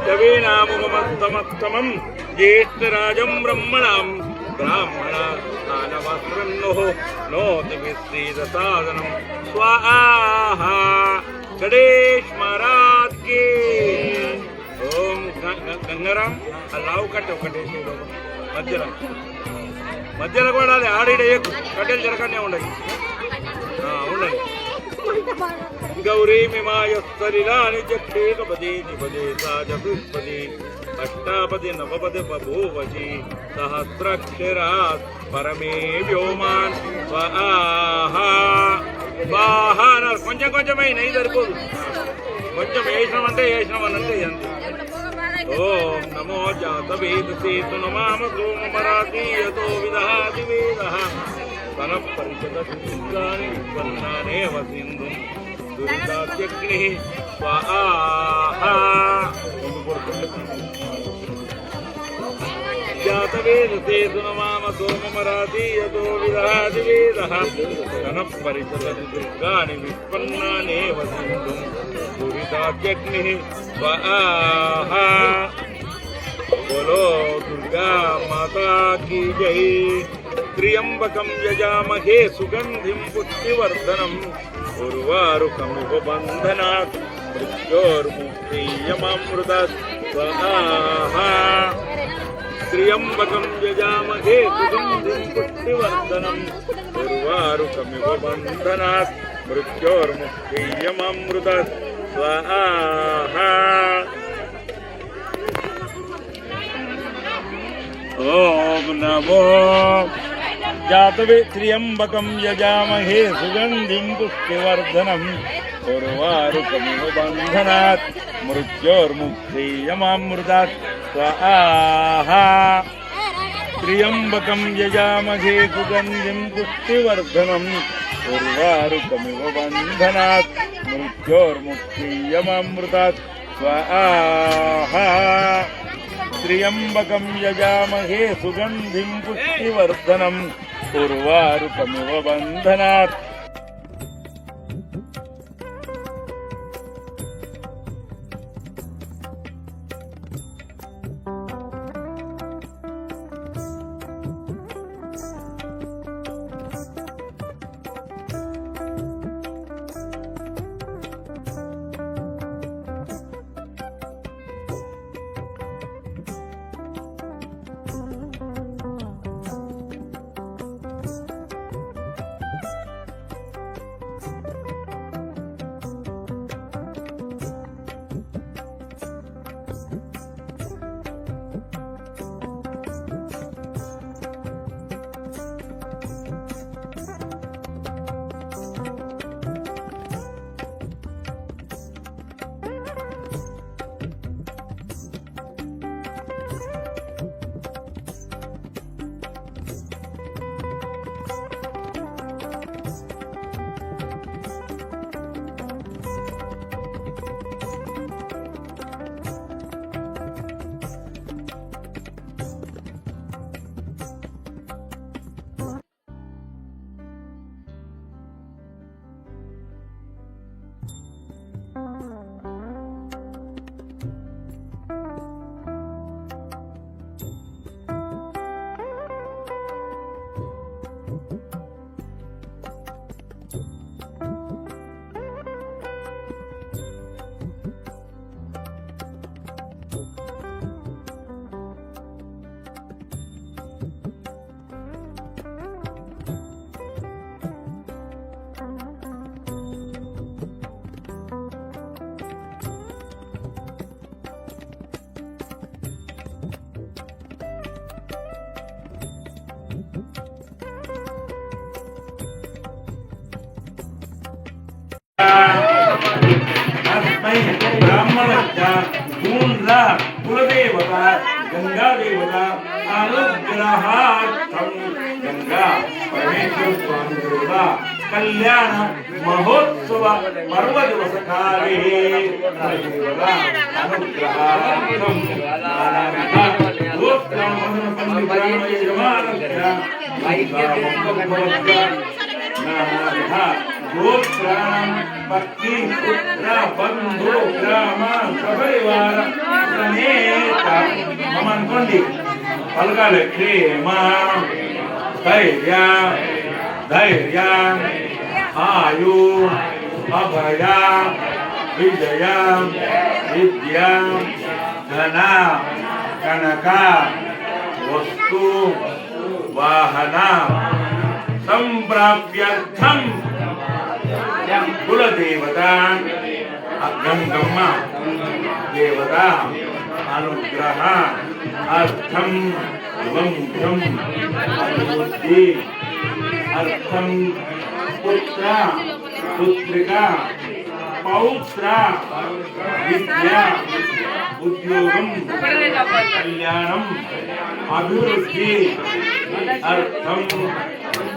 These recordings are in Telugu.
कवीनामुगमस्तमस्तमं ज्येष्ठराजं ब्रह्मणां ब्राह्मण आनवस्रन्नुः नोतिभिस्सीदसादनं स्वाहा। गणेश महाराज की ओम। गंगाराम लाव कट्टे మధ్యలో మధ్యలో కూడా ఆడిడేయకు కట్టెలు జరగనే ఉండయి ఉండయి. గౌరీ మిమాయస్తరిలాని చక్రేకపదే నిపదే సా చతుష్పది అష్టాపది నవపది బభూవచి సహస్రాక్షరాత్ పరమే వ్యోమాన్ స్వాహా స్వాహా అన్నారు. కొంచెం కొంచెమైనా సరిపోదు, కొంచెం వేసినామంటే వేసినామనంటే అంతే. ఓం నమో జాతవేదసే సునమామ సోమమరాతీయతో విదహాది వేదః తనః పరిషదశుద్ధాని విపన్నానేవ సింధుం దురితాత్యగ్నిః స్వాహా. జాతవేదసే సునమామ సోమమరాతీయతో విదహాది వేదః తనః పరిషదశుద్ధాని విపన్నానేవ సింధుం దురితాత్యగ్నిః स्वाहा। बोलो दुर्गा माता की जय। त्र्यंबकं यजामहे सुगंधिं पुष्टिवर्धनम् उर्वारुकमिव बन्धनात् मृत्योर्मुक्तियमामृतात् स्वाहा। त्र्यंबकं यजामहे सुगंधिं पुष्टिवर्धनम् उर्वारुकमिव बन्धनात् मृत्योर्मुक्तियमामृतात् स्वाहा। ओम नमो जातवे त्र्यंबकं यजामहे सुगंधिं पुष्टिवर्धनम् उर्वारुकमिव बन्धनात् मृत्योर्मुक्तियमामृतात् स्वाहा। त्र्यंबकं यजामहे सुगंधिं पुष्टिवर्धनम् उर्वारुकमिव बन्धनात् मृत्योर्मुक्तियमामृतात् स्वाहा। त्र्यंबकं यजामहे सुगंधिं पुष्टिवर्धनम् उर्वारुकमिव बन्धनात्। ब्राह्मणस्य मूला कुलदेवता गंगा देवता अनुग्रहार्थं गंगा परमेश्वर स्वामी देवता कल्याण महोत्सव पर्व दिवस काले देवता अनुग्रहार्थं गोत्राणं पत्नी पुत्र बंधु ग्राम सपरिवार మమ అనుకోండి పలకాలి క్షేమ ధైర్య ధైర్య ఆయు అభయ విజయ విద్య ధన కనక వస్తు వాహన సంప్రాప్యర్థం కులదేవత గంగమ్మ దేవత అనుగ్రహ అర్థం వంశం అభివృద్ధి అర్థం పుత్ర పుత్రిక పౌత్ర విద్య ఉద్యోగం కళ్యాణం అభివృద్ధి అర్థం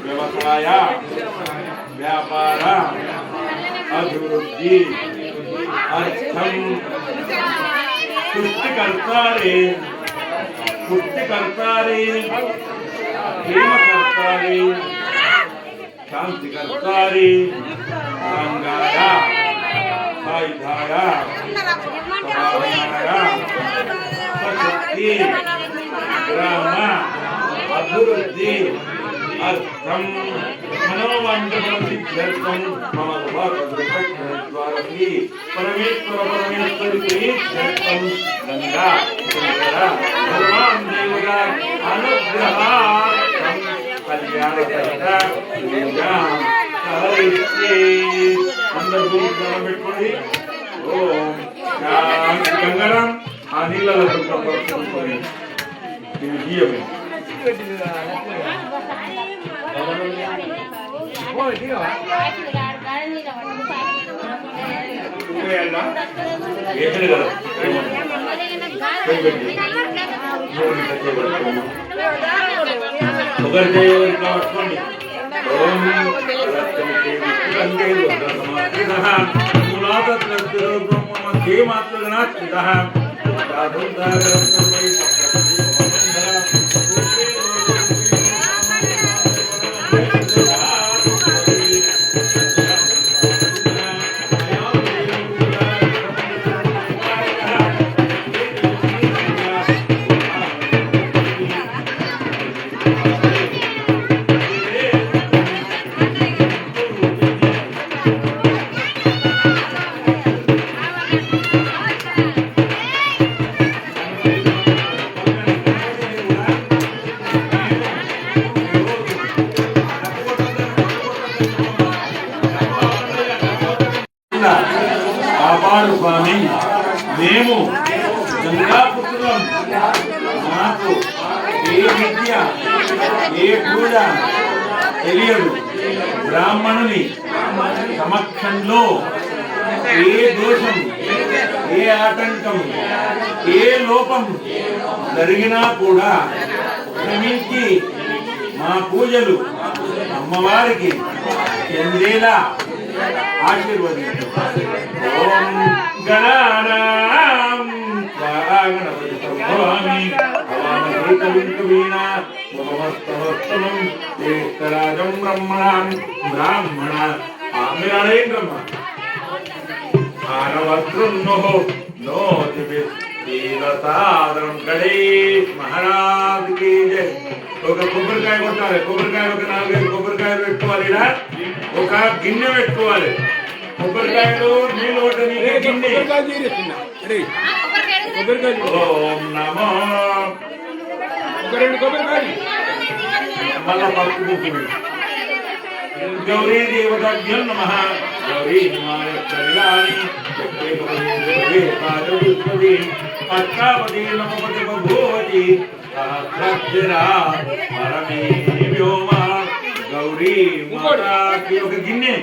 వ్యవసాయ వ్యాపార అభివృద్ధి అర్థం సృష్టికర్తారే పుష్టికర్తారే ప్రేమకర్తారే శాంతికర్తారే సంగాయ సాయుధాయ సశక్తి గ్రామ అభివృద్ధి అర్థం మనోవాంఛిత్యర్థం మమ ద్వారకి పరమేశ్వర పరమేశ్వరికి క్షేత్రం గంగా భగవాన్ దేవత అనుగ్రహార్థం కళ్యాణ అందరూ పెట్టుకోండి. ఓం శాంతి గంగారాం ఆ నీళ్ళలో పడుతుంది ఇది గీయమే కాపాడు స్వామి. మేము గంగాపుత్రులం. మాకు ఏ విద్య ఏ పూజ తెలియదు. బ్రాహ్మణుని సమక్షంలో ఏ దోషం ఏ ఆటంకం ఏ లోపం జరిగినా కూడా క్షమించి మా పూజలు అమ్మవారికి చెందేలా ఆశీర్వదించు. ఓం గణానాం గణపతి సంభవామి భవామీకవింకవీణాస్తమం జ్యేష్ఠరాజం బ్రహ్మణాం బ్రాహ్మణ ఆమె బ్రహ్మ ఆనవద్రున్నో నోతిసాదరం గణేష్ మహారాజ్ కి జై. ఒక కొబ్బరికాయ కొట్టాలి. కొబ్బరికాయ ఒక 4-5 కొబ్బరికాయలు పెట్టుకోవాలి. ఇలా ఒక గిన్నె పెట్టుకోవాలి. కొబ్బరికాయలు నీళ్ళు ఒకటి గిన్నె. ఓం నమో మళ్ళా పసుపు కుంకుమ. గౌరీ దేవతాభ్యం నమః. గౌరీ అష్టాపతి నమపతి బభూవతి పరమే వ్యోమ. గౌరీ మాతాకి ఒక గిన్నె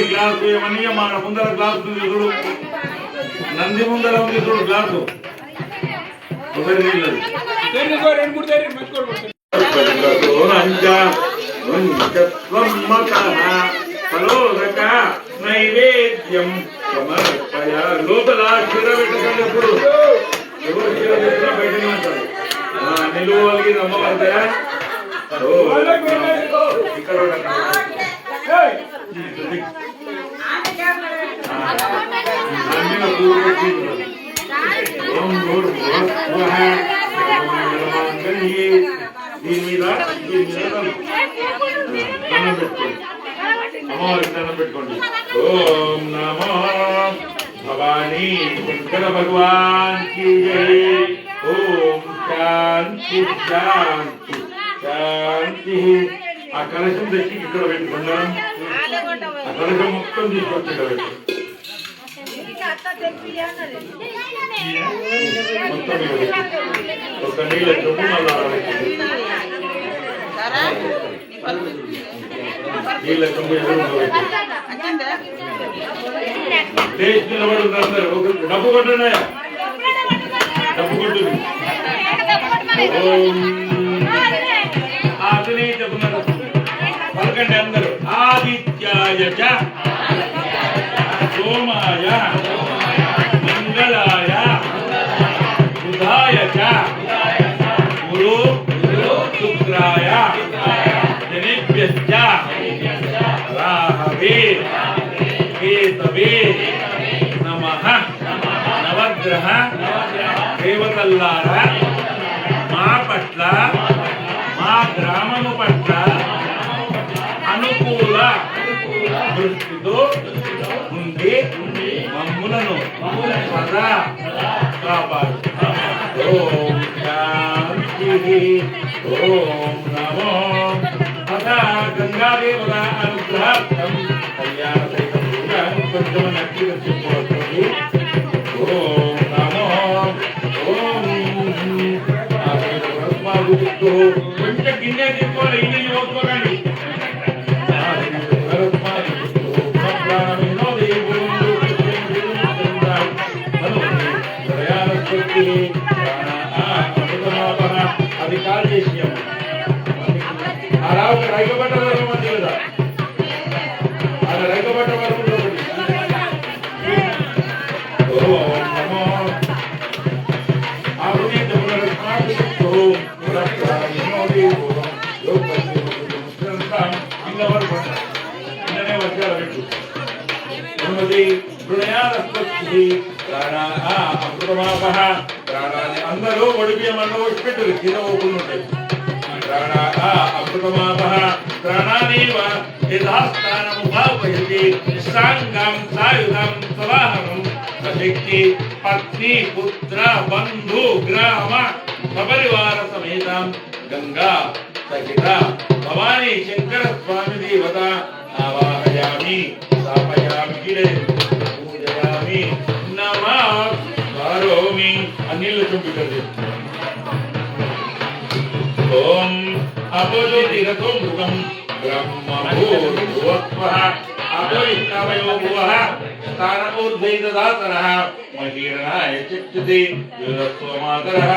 గ్లాసు ఏమని మన ముందర గ్లాసు చూడు. నంది ముందర ఉంది చూడు గ్లాసు. కొబ్బరి నీళ్ళు నైవేద్యం సమర్పయ. లోపల క్షీర పెట్టకండి. ఎప్పుడు ఎవరు క్షీర పెట్టినా బయటనే ఉంటారు. నిలువలిగి నమ్మవద్దా ఇక్కడ దీని మీద దండం పెట్టుకోండి, అమ్మవారికి దండం పెట్టుకోండి. ఓం నమో భవానీ శంకర భగవాన్ కీ జై. ఓం శాంతి శాంతి శాంతి. ఆ కలశం తెచ్చి ఇక్కడ పెట్టుకున్నాం. ఆ కలశం మొత్తం తీసుకొచ్చి ఇక్కడ పెట్టు. మొత్తం ఒక నీళ్ళ చొప్పు మళ్ళా నీళ్ళ చొప్పు దేశ నిలబడి అందరూ ఒక డబ్బు కొట్టున్నాయా? డబ్బు కొట్టుంది. అతనే చెప్తున్నారు, పలకండి అందరూ. ఆదిత్యాయ చ సోమాయ మంగళాయ బుధాయ చ గురు శుక్రాయ శనిభ్యశ్చ రాహవే కేతవే నమః. నవగ్రహ దేవతల్లారా, మా పట్ల మా గ్రామము పట్ల అనుకూల దృష్టితో ఉండి మమ్ములను సదా కాపాడు. ఓం శాంతి. ఓం నమో తథా గంగాదేవత అనుగ్రహార్థం కళ్యాణ సహితం కొంచెం నచ్చిగా చెప్పుకోవచ్చు. ఓం నమో ఓం కొంచెం గిన్నె తీసుకోవాలి, ఇల్లు చూసుకోకండి. అది కాల్ చేసి అలా ఒక రైకబట్ట వరకు మధ్య కదా, అలా రైకబట్ట వరకు అందరూ ఒడిబియ్యమన్నా వచ్చి పెట్టరు, తినవకుండా ఉంటాయి. అమృతమాపః ప్రాణానేవ యథాస్థానముపావయతి సాంగం సాయుధం సవాహనం సశక్తి పత్ని పుత్ర బంధు గ్రామ సపరివార సమేతం గంగా సహిత భవానీ శంకర స్వామి దేవత ఆవాహయామి స్థాపయామి పూజయామి నమామి. అన్నిళ్ళు చూపించండి. ఓం అపోజ్యోతిరతో మృగం బ్రహ్మభూర్భువస్వః అపోయిష్టావయో భువః స్థానమూర్ధైదదాతరః మహీరణాయ చక్షుతే యురస్వమాతరః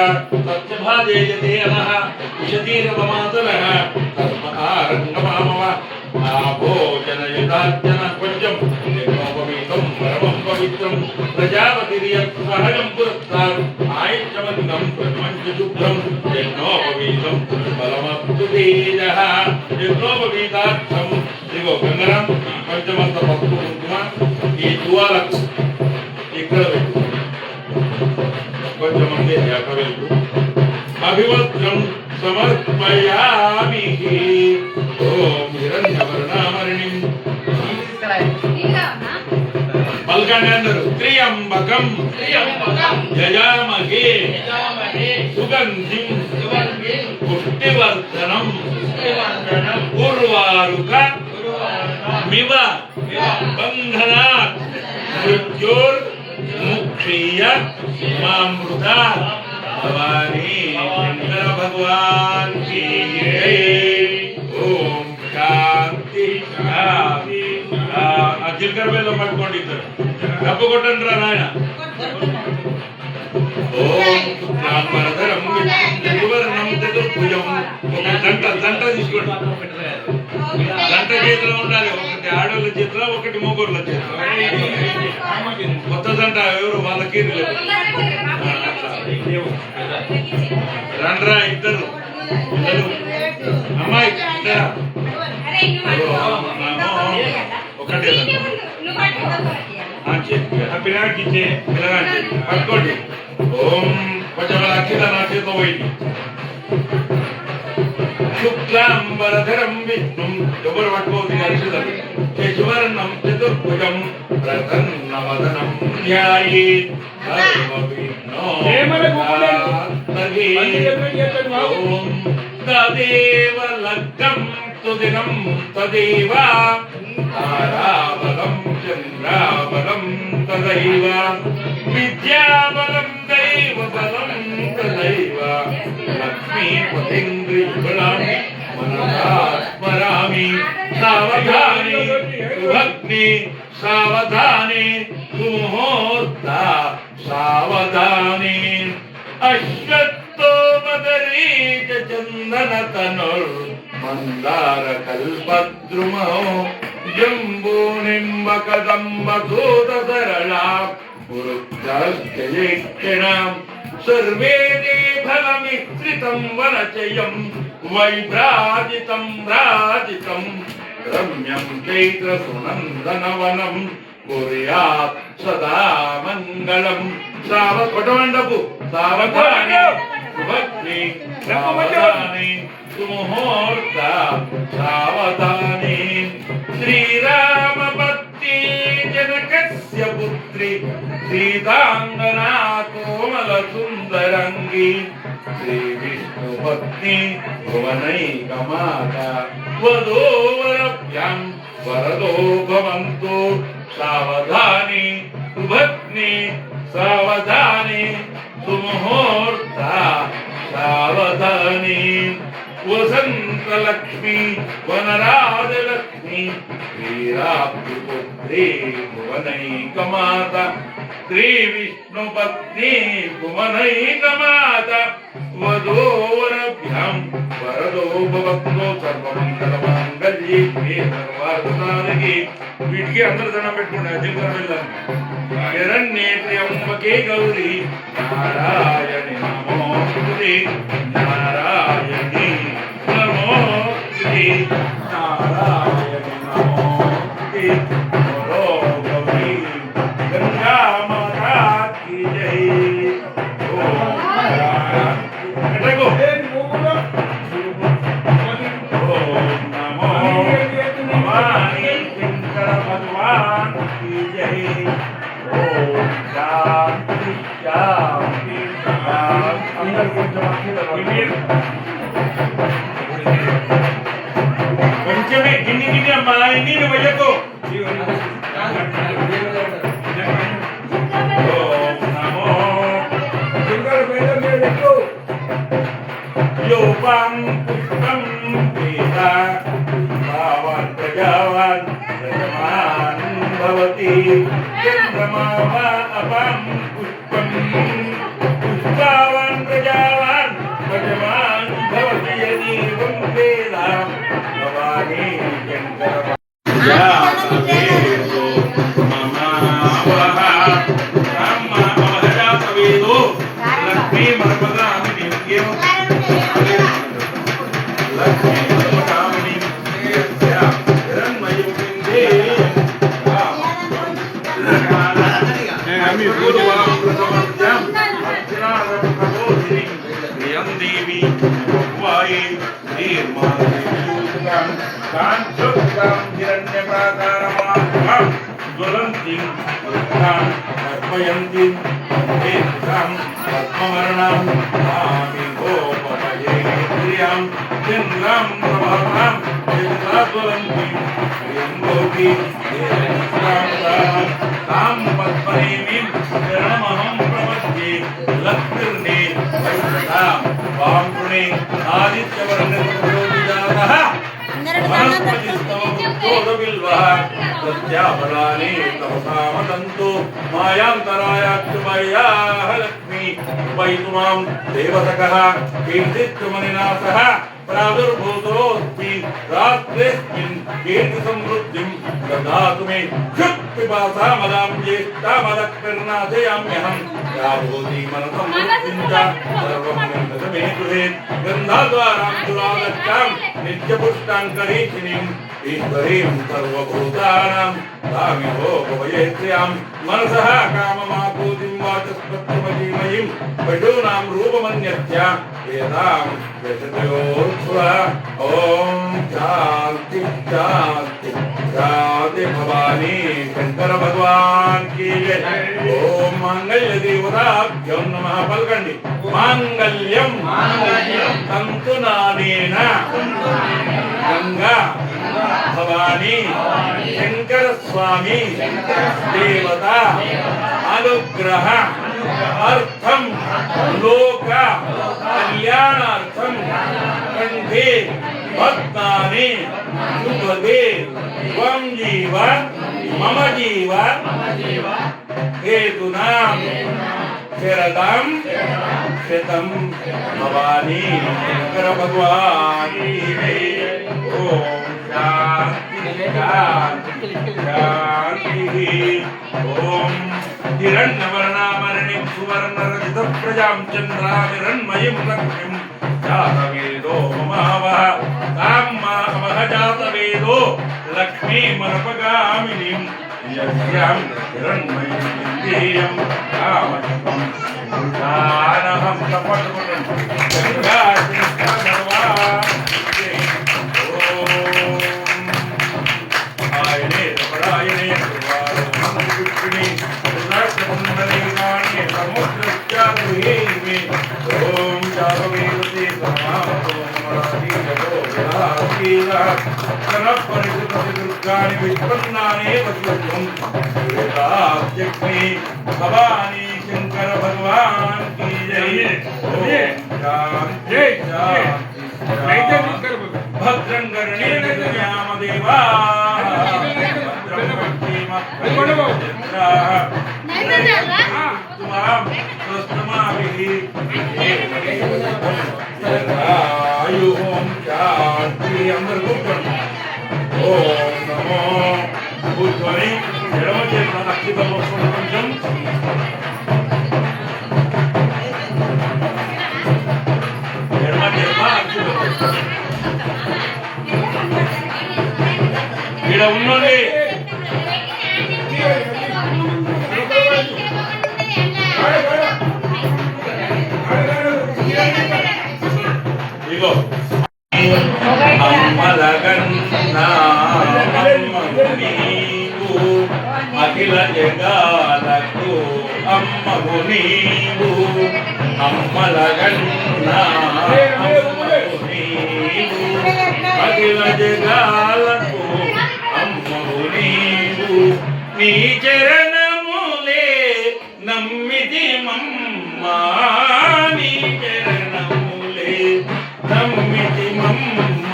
సత్యభాజేయతే అనః ఉషతీరవమాతరః కర్మ ఆరంగమామవ ఆభోజనయుధార్జన కొంచెం యజ్ఞోపవీతం పరమం పవిత్రం ప్రజాపతిర్యత్ సహజం పురస్కార్ ఆయుష్యమంతం బ్రహ్మంచ శుభ్రం యజ్ఞోపవీతం బలమస్తు తేజః యజ్ఞోపవీతార్థం. ఇదిగో గంగరం కొంచెమంత పసుపు కుంకుమ ఈ దువాలకు ఇక్కడ పెట్టు, కొంచెమంది అక్కడ పెట్టు. అభివస్త్రం సమర్పయామి. ఓం హిరణ్యవర్ణామరిణిం పల్కండి అందరూ. త్ర్యంబకం యజామహే సుగంధిం పుష్టివర్ధనం పూర్వారుక మివ బంధనాత్ మృత్యోర్ముక్షీయ మామృతాత్. భవానీ శంకర భగవాన్ కీ జై. ఓం శాంతి శాంతి. ఆ జిల్కర బెల్లం పట్టుకోండి, ఇద్దరు డబ్బు కొట్టండి రా నాయన. ఓం శుక్లాంబరధరం త్రివర్ణం చతుర్భుజం. ఒక జంట తీసుకోండి, జంట చేతిలో ఉండాలి. ఒకటి ఆడోళ్ళ చేతిలో, ఒకటి మొగోళ్ళ చేతిలో. కొత్త జంట ఎవరు వాళ్ళకి రండ్రా ఇద్దరు అమ్మాయి ఒకటే పిల్లగాడి పట్టుకోండి. ఓం కొంచెం అఖిల నా చేతితో పోయింది. శుక్లాంబరధరం విష్ణుం ఎవరు పట్టుకోవద్దు అక్షతలు శశివర్ణం చతుర్భుజం ప్రసన్నవదనం ధ్యాయేత్ ఓం తదేవ లగ్నం సుదినం తదేవ తారాబలం చంద్రాబలం తదైవ విద్యాబలం దైవ బలం తదైవ లక్ష్మీపతింద్రియుగళం మనసా స్మరామి సావధాని సుభగ్ని సావధాని సుముహూర్త సావధాని అశ్వత్థోమదరీచ చందన తనుర్ మందార కల్పద్రుమో జంబూ నింబ కదంబ దూత సరళా పురుక్షణం సర్వే ఫలమిశ్రితం వనచయం వైభ్రాజితం రాజితం రమ్యం చైత్ర సునందనవనం కుర్యాత్ సదా మంగళం సావధానపు సావధాని సుభగ్ని సావధాని సుముహూర్త సావధాని శ్రీరామ భక్తి జనకస్య పుత్రి సీతాంగనా కోమల సుందరంగి శ్రీ విష్ణు భక్తి భువనైకమాత వధూవరభ్యాం వరదో భవంతు సావధాని సుభగ్ని సావధాని సుముహూర్త సావధాని వసంత లక్ష్మి వనరాజలక్ష్మి శ్రీరాపుత్రి భువనైకమాత శ్రీ విష్ణు పత్ని భువనైకమాత వధూవరభ్యాం వరదో భవంతో సర్వమంగళమాంగళ్యే సర్వార్థసాధకే. వీటికి అందరూ దండం పెట్టుకుంటే అజింకరం వెళ్ళాం. హిరణ్యేత్ర్యంబకే గౌరీ నారాయణి నమోస్తుతే నారాయణి నమోస్తుతే నారాయణి నమోస్తుతే బలో గౌరీ గంగా మాతా కీ జై. ఓం ఎటగో ఓం నమో భవానీ శంకర భగవాన్ కీ జై. ఓం శాంతి శాంతి శాంతి. అందరూ కొంచెం కొంచెమే గిన్ని గిన్ని అమ్మా ఇన్ని వయ్యకు. ఓం నమో యోపాం పుష్పం వేద భావాన్ ప్రజావాన్ ప్రజమాన్ భవతి చంద్రమా వా అపాం పుష్పం పుష్పావాన్ ప్రజావాన్ ప్రజమాన్ భవతి యదీవం వేద భవానీ చంద్ర ప్రత్యాఫలాని తమసామతంతు మాయాంతరాయాక్షుమయ్యాః లక్ష్మీ ఉపైతు మాం దేవతకః కీర్తిత్వమనినాశః ప్రాదుర్భూతోऽస్మి రాత్రేస్మిన్ కీర్తి సమృద్ధిం దదాతు మే పిపాసామదాం జ్యేష్ఠామదక్షిర్నాశయామ్యహం యా భూతి మనసమృద్ధిం చ సర్వం మే గృహే గంధాద్వారాం దురాదత్తాం नित्यपुष्टाङ्करीशिनीम् ईश्वरीं सर्वभूतानां तामिहो भवयेत्र्यां मनसः काममापूतिं वाचस्पत्यमतीमयीं पशूनां रूपमन्यस्य वेदां यशतयोर्ध्वः ॐ शान्ति शान्ति शान्ति भवानी शंकर भगवान की जय ओम मांगल्य देवताभ्यो नमः पलकंडी मांगल्यम तंतु नानेन गंगा भवानी शंकर स्वामी देवता अनुग्रह अर्थम लोक कल्याणार्थम कंठे भक्तानि शुभदे त्वं जीव मम जीव हेतुना शरदं शतं भवानी शंकर भगवान की जय ओम शांति शांति शांति ओम हिरण्यवर्णामरणिं सुवर्णरजितं प्रजां चन्द्रामिरण्मयीं लक्ष्मीं जातवेदो ममावः कामः जातवेदो लक्ष्मीमनपगामिनीं यस्यां हिरण्मयीं विद्येयं कामशुभं दानहं कपटपटं गङ्गाशङ्करभगवान् आयने परायणे सर्वारोहणपुष्पिणी रुद्राक्षमण्डलेकान्ये समुद्रस्याद्रुहेमि ॐ जातवेदते समातो मराठी जगो विरासीरः कनपरिषदति दुर्गाणि विष्पन्नानि वसुत्वं वेदाब्जग्नि भवानी शंकर भगवान की जय ओम शांति शांति भद्रं कर्णेन शृणुयाम देवाः भद्रं पश्येम त्वां स्वस्तमाभिः आयु ओम शांति अंदर కూర్చోండి ఓం నమో కూర్చొని ఎడమ చేతుల అక్షితం వస్తుంది కొంచెం ఎడమ చేతుల అక్షితం ఇక్కడ ఉన్నది ఇగో అఖిల జగాలకు అమ్మగు నీవు అమ్మలగన్నా అమ్మగు నీవు అఖిల జగాలకు అమ్మగు నీవు నీ చరణములే నమ్మిది మమ్మా నీ చరణములే నమ్మిది మమ్మ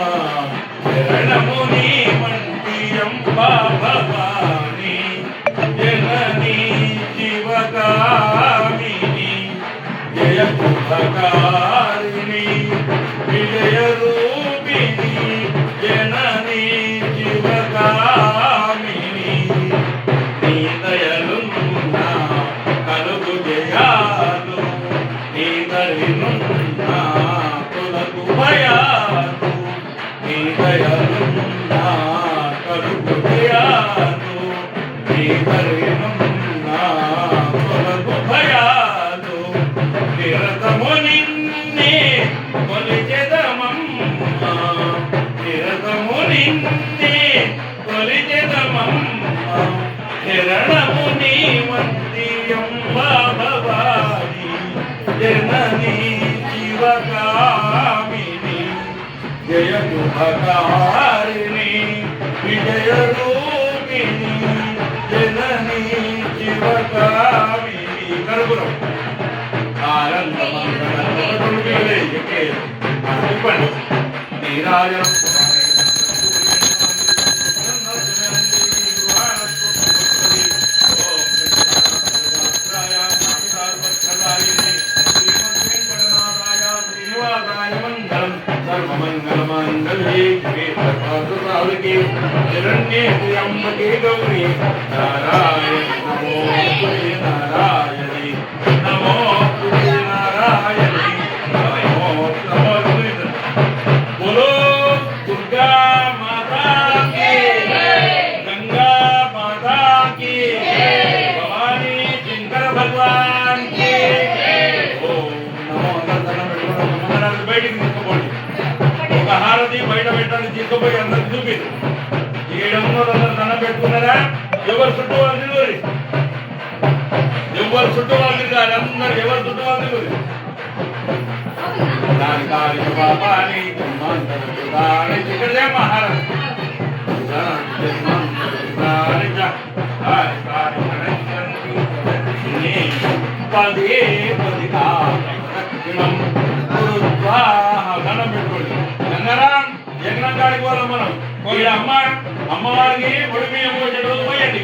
శరణముని మంటియంబా భవాని జనని జీవకామిని జయ శుభకారిణి విజయ రూపిణి జనని జీవకామిని నీ దయలున్నా కలుగు జయాలు నీ దరినున్నా తొలగు భయాలు నీ దయలున్నా కలుగు జయాలు నీ దరినున్నా తొలగు భయాలు నిరతము నిన్నే కొలిచెదమమ్మ నిరతము నిన్నే కొలిచెదమమ్మ శరణము నీ వంతియంబా భవాని జనని జీవకామిని జయ శుభకారిణి విజయ రూపిణి జనని జీవకామిని కర్పూరం ఆనందమంగళే చెప్పండి నీరాజనం हिरण्ये गौरी नारायण नमोस्तुते नारायणी नमोस्तुते नारायणी नमो बोलो ఎవరు చుట్టూ వాళ్ళు తిరుగురి, ఎవరు చుట్టూ వాళ్ళు తిరగాలి, అందరు ఎవరు చుట్టూ వాళ్ళు తిరుగురి. దాని కాలి పాపాని ఇక్కడే మహారాజ్ పదే పదిగా దండం పెట్టుకోండి. గంగారాం యజ్ఞం కాడికి పోదాం మనం. ఈ అమ్మవారికి పొడి బియ్యం పోసేటప్పుడు పోయండి.